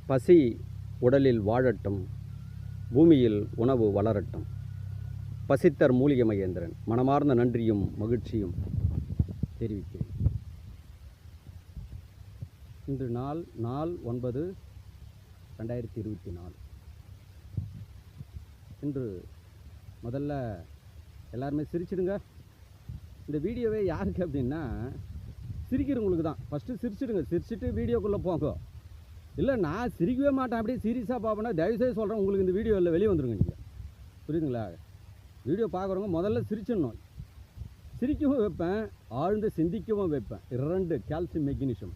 பசி உடலில் வாழட்டும், பூமியில் உணவு வளரட்டும். பசித்தர் மூலிகை மகேந்திரன் மனமார்ந்த நன்றியும் மகிழ்ச்சியும் தெரிவிக்கிறேன். இன்று நாள் 9/2024. இன்று முதல்ல எல்லாருமே சிரிச்சிடுங்க. இந்த வீடியோவே யாருக்கு அப்படின்னா சிரிக்கிறவங்களுக்கு தான். ஃபஸ்ட்டு சிரிச்சிடுங்க, சிரிச்சிட்டு வீடியோக்குள்ளே போங்க. இல்லை நான் சிரிக்கவே மாட்டேன், அப்படியே சீரியஸாக பார்ப்பேன்னா தயவுசெய்து சொல்கிறேன், உங்களுக்கு இந்த வீடியோ இல்லை வெளியே வந்துடுங்க. நீங்கள் புரியுதுங்களா? வீடியோ பார்க்குறவங்க முதல்ல சிரிச்சிடணும். சிரிக்கவும் வைப்பேன், ஆழ்ந்து சிந்திக்கவும் வைப்பேன். 2 கால்சியம் மெக்னீசியம்.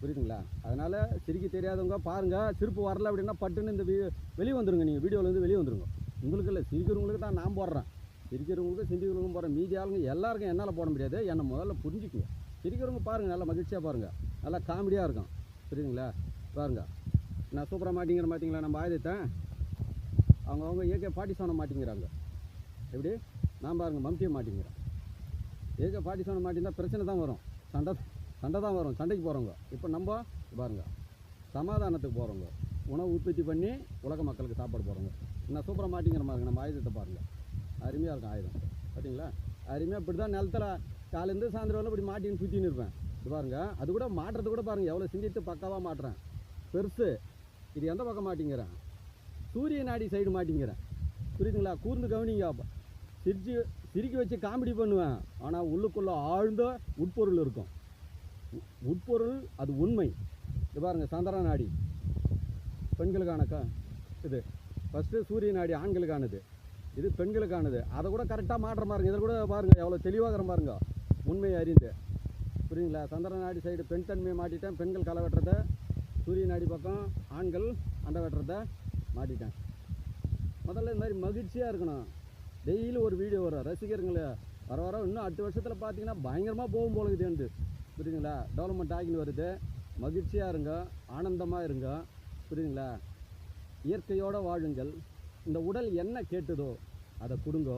புரியுதுங்களா? அதனால் சிரிக்க தெரியாதவங்க பாருங்கள். சிரிப்பு வரல அப்படின்னா பட்டுன்னு இந்த வெளியே வந்துடுங்க. நீங்கள் வீடியோவிலேருந்து வெளியே வந்துடுங்க. உங்களுக்கு இல்லை, சிரிக்கிறவங்களுக்கு தான் நான் போடுறேன். சிரிக்கிறவங்களுக்கு சிந்திக்கிறவங்களும் போடுறேன். மீதி ஆளுங்க எல்லாருக்கும் என்னால் போட முடியாது. என்னை முதல்ல புரிஞ்சுக்குங்க. சிரிக்கிறவங்க பாருங்கள், நல்லா மகிழ்ச்சியாக பாருங்கள், நல்லா காமெடியாக இருக்கும். புரியுதுங்களா? பாருங்கள், நான் சூப்பராக மாட்டிங்கிற மாட்டிங்களா? நம்ம ஆயுதத்தை அவங்க AK-47 மாட்டிங்கிறாங்க. எப்படி நான் பாருங்கள் மம்டியை மாட்டிங்கிறேன். AK-47 மாட்டிங்கன்னா பிரச்சனை தான் வரும், சண்டை தான் வரும், சண்டைக்கு போகிறவங்க. இப்போ நம்ம பாருங்கள் சமாதானத்துக்கு போகிறவங்க, உணவு உற்பத்தி பண்ணி உலக மக்களுக்கு சாப்பாடு போகிறவங்க. நான் சூப்பராக மாட்டிங்கிற மாதிரி நம்ம ஆயுதத்தை பாருங்கள், அருமையாக இருக்கும் ஆயுதம். பார்த்தீங்களா? அருமையாக இப்படி தான் நிலத்தில் காலேருந்து சாயந்தரம் வரல இப்படி மாட்டின்னு சுற்றின்னு இருப்பேன். இது பாருங்கள், அது கூட மாட்டுறது கூட பாருங்கள் எவ்வளோ சிந்தித்து பக்காவாக மாட்டுறேன். பெருசு இது எந்த பக்கம் மாட்டிங்கிறேன்? சூரிய நாடி சைடு மாட்டிங்கிறேன். புரியுதுங்களா? கூர்ந்து கவனிங்க. சிரிக்க வச்சு காமெடி பண்ணுவேன், ஆனால் உள்ளுக்குள்ளே ஆழ்ந்த உட்பொருள் இருக்கும். உட்பொருள் அது உண்மை. இது பாருங்கள் சந்திர நாடி பெண்களுக்கானக்கா. இது ஃபஸ்ட்டு சூரிய நாடி ஆண்களுக்கானது, இது பெண்களுக்கானது. அதை கூட கரெக்டாக மாற்ற பாருங்கள். இதில் கூட பாருங்கள் எவ்வளோ தெளிவாகிற பாருங்க, உண்மையை அறிந்து. புரியுங்களா? சந்திர நாடி சைடு பெண் தன்மையை மாட்டிட்டேன், பெண்கள் களை வெட்டுறதை. சூரிய நாடி பக்கம் ஆண்கள் அண்டை வெட்டுறதை மாட்டிட்டேன். முதல்ல இந்த மாதிரி மகிழ்ச்சியாக இருக்கணும். டெய்லி ஒரு வீடியோ வரும், ரசிகருங்களை வர இன்னும் 8 வருஷத்தில் பார்த்தீங்கன்னா பயங்கரமாக போகும் போல இதுண்டு. புரியுதுங்களா? டெவலப்மெண்ட் ஆகின்னு வருது. மகிழ்ச்சியாக இருங்க, ஆனந்தமாக இருங்க. புரியுதுங்களா? இயற்கையோடு வாழுங்கள். இந்த உடல் என்ன கேட்டுதோ அதை கொடுங்க.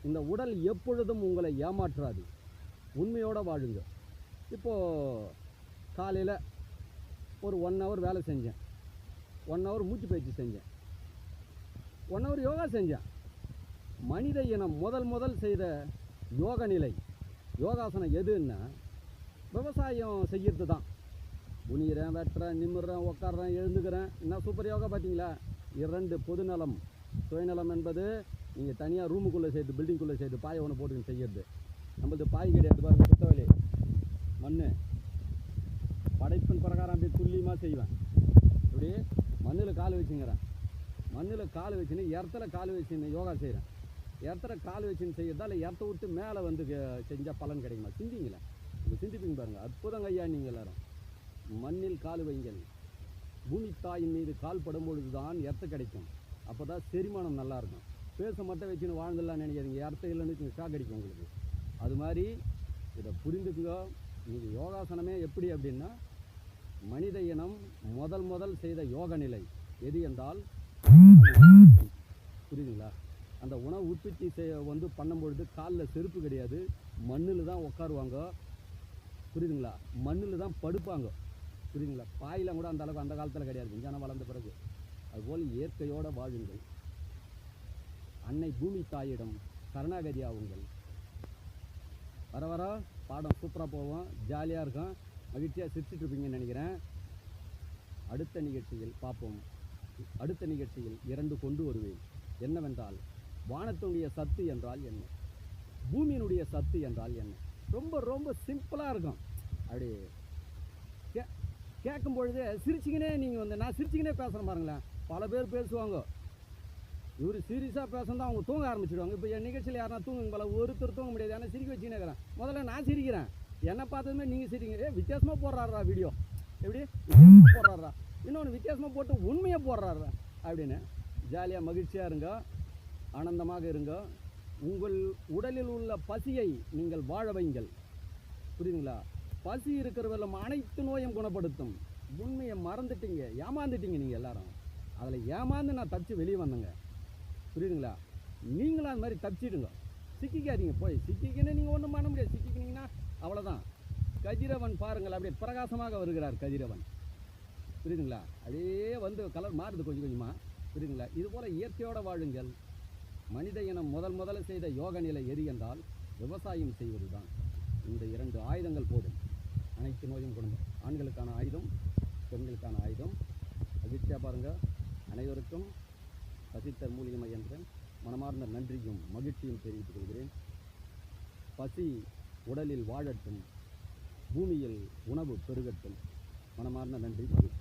இந்த உடல் எப்பொழுதும் உங்களை ஏமாற்றாது. உண்மையோடு வாழுங்க. இப்போது காலையில் ஒரு 1 hour வேலை செஞ்சேன், 1 hour மூச்சு பயிற்சி செஞ்சேன், 1 hour யோகா செஞ்சேன். மனித இனம் முதல் செய்த யோக நிலை, யோகாசனம் எதுன்னா விவசாயம் செய்கிறது தான். குனிகிறேன், வெட்டுறேன், நிமிடுறேன், உட்காடுறேன், எழுந்துக்கிறேன். என்ன சூப்பர் யோகா பார்த்தீங்களா? 2 பொதுநலம். சுயநலம் என்பது நீங்கள் தனியாக ரூமுக்குள்ளே செய்து, பில்டிங்குள்ளே செய்து பாயை ஒன்று போட்டுக்கின்னு செய்கிறது. நம்மளது பாய் கிடையாது. பாருங்கள் சுத்தவலி மண், படைப்பின் பிரகாரம் அப்படியே துல்லியமாக செய்வேன். இப்படி மண்ணில் கால் வச்சுங்கிறேன், மண்ணில் கால் வச்சுன்னு இடத்துல கால் வச்சுன்னு யோகா செய்கிறேன். இடத்துல கால் வச்சுன்னு செய்கிறதா இல்லை இடத்த விட்டு மேலே வந்து செஞ்சால் பலன் கிடைக்குமா? சிந்திங்களேன், இப்போ சிந்திப்பீங்க பாருங்கள். அற்புதங்க ஐயா. நீங்கள் எல்லோரும் மண்ணில் கால் வைங்கள். பூமி தாயின் மீது கால் படும்பொழுது தான் இடத்த கிடைக்கும். அப்போ தான் செரிமானம் நல்லாயிருக்கும். பேச மட்டும் வச்சுன்னு வாழ்ந்துடலாம் நினைக்காதீங்க, இடத்த இல்லைன்னு ஷாக் அடிக்கும் உங்களுக்கு. அது மாதிரி இதை புரிந்துக்குங்க. நீங்கள் யோகாசனமே எப்படி அப்படின்னா மனித இனம் முதல் செய்த யோக நிலை எது என்றால், புரியுதுங்களா? அந்த உணவு உற்பத்தி வந்து பண்ணும்பொழுது காலில் செருப்பு கிடையாது, மண்ணில் தான் உட்காருவாங்க. புரியுதுங்களா? மண்ணில் தான் படுப்பாங்க. புரியுதுங்களா? பாயெலாம் கூட அந்த அளவுக்கு அந்த காலத்தில் கிடையாது, விஞ்ஞானம் வளர்ந்த பிறகு. அதுபோல் இயற்கையோடு வாழுங்கள். அன்னை பூமி தாயிடம் சரணாகதி ஆகுங்கள். வர பாடம் சூப்பராக போவோம், ஜாலியாக இருக்கும், மகிழ்ச்சியாக சிரிச்சிட்ருப்பீங்கன்னு நினைக்கிறேன். அடுத்த நிகழ்ச்சியில் பார்ப்போம். அடுத்த நிகழ்ச்சியில் 2 கொண்டு வருவேன். என்னவென்றால், வானத்தினுடைய சத்து என்றால் என்ன, பூமியினுடைய சத்து என்றால் என்ன. ரொம்ப சிம்பிளாக இருக்கும். அப்படி கேட்கும் பொழுது சிரிச்சிங்கனே நீங்கள் வந்து நான் சிரிச்சிங்கனே பேசுகிறேன் பாருங்களேன். பல பேர் பேசுவாங்க, இவர் சீரியஸாக பேசுனா அவங்க தூங்க ஆரம்பிச்சிடுவாங்க. இப்போ என் நிகழ்ச்சியில் யாருனா தூங்குங்க போல, ஒருத்தர் தூங்க முடியாது. ஆனால் சிரிக்க வச்சுக்கினே இருக்கிறேன். முதல்ல நான் சிரிக்கிறேன், என்னை பார்த்ததுமே நீங்கள் சிரிங்க. வித்தியாசமாக போடுறாரா வீடியோ, எப்படி வித்தியாசமாக போடுறாரா, இன்னொன்று வித்தியாசமாக போட்டு உண்மையாக போடுறாரா அப்படின்னு. ஜாலியாக மகிழ்ச்சியாக இருங்க, ஆனந்தமாக இருங்க. உங்கள் உடலில் உள்ள பசியை நீங்கள் வாழ வைங்கள். புரியுதுங்களா? பசி இருக்கிறவெல்லாம் அனைத்து நோயும் குணப்படுத்தும். உண்மையை மறந்துட்டீங்க, ஏமாந்துட்டீங்க நீங்கள் எல்லாரும். அதில் ஏமாந்து நான் தப்பிச்சு வெளியே வந்தேங்க. புரியுதுங்களா? நீங்களும் அது மாதிரி தப்பிச்சிடுங்க, சிக்கிக்காதீங்க. போய் சிக்கிக்கின்னு நீங்கள் ஒன்றும் பண்ண முடியாது. சிக்கிக்கினீங்கன்னா அவ்வளோதான். கதிரவன் பாருங்கள், அப்படியே பிரகாசமாக வருகிறார் கதிரவன். புரியுதுங்களா? அப்படியே வந்து கலர் மாறுது கொஞ்சம் கொஞ்சமாக, புரியுதுங்களா? இதுபோல் இயற்கையோடு வாழுங்கள். மனித இனம் முதல்ல செய்த யோக நிலை எது என்றால் விவசாயம் செய்வது தான். இந்த 2 ஆயுதங்கள் போதும் அனைத்து நோயும் கொடுங்க. ஆண்களுக்கான ஆயுதம், பெண்களுக்கான ஆயுதம். மகிழ்ச்சியாக பாருங்கள். அனைவருக்கும் பசித்தர் மூலிகை என்ற மனமார்ந்த நன்றியும் மகிழ்ச்சியும் தெரிவித்துக் கொள்கிறேன். பசி உடலில் வாழட்டும், பூமியில் உணவு பெருகட்டும். மனமார்ந்த நன்றி, மகிழ்ச்சி.